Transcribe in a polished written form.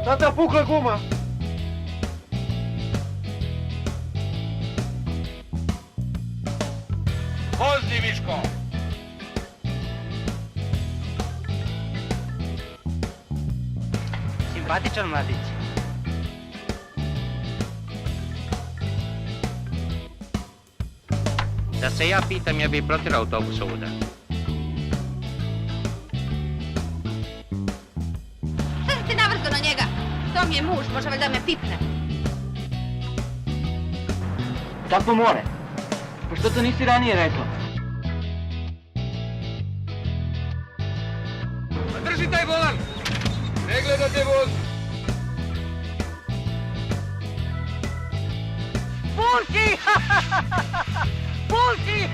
Tata, pukla guma! Vozi, Miško! Simpatičan mladić. Da se ja pitam, ja bih protirao autobus ovuda. Šta si ti navrzo na njega? To mi je muž, može valjda me pipne. Tako more. Pa što to nisi ranije rekla? Pa drži taj volan! Ne gledate voz! Pulki! Pulki!